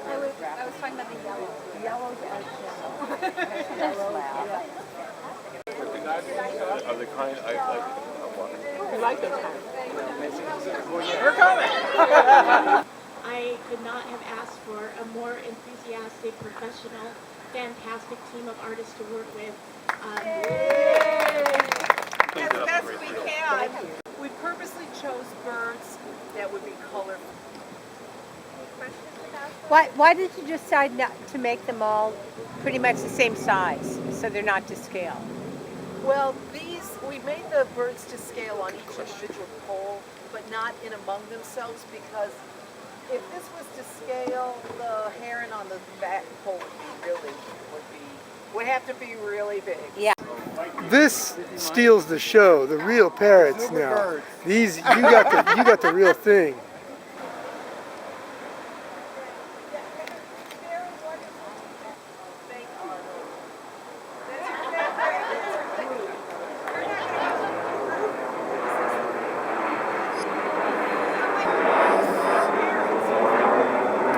I was talking about the yellow. Yellows are yellow. Are the kind I like? You like those kinds? We're coming. I could not have asked for a more enthusiastic, professional, fantastic team of artists to work with. As best we can. We purposely chose birds that would be colorful. Why did you decide not to make them all pretty much the same size, so they're not to scale? Well, we made the birds to scale on each individual pole, but not in among themselves, because if this was to scale, the heron on the back pole would have to be really big. Yeah. This steals the show. The real parrots now. These you got the real thing.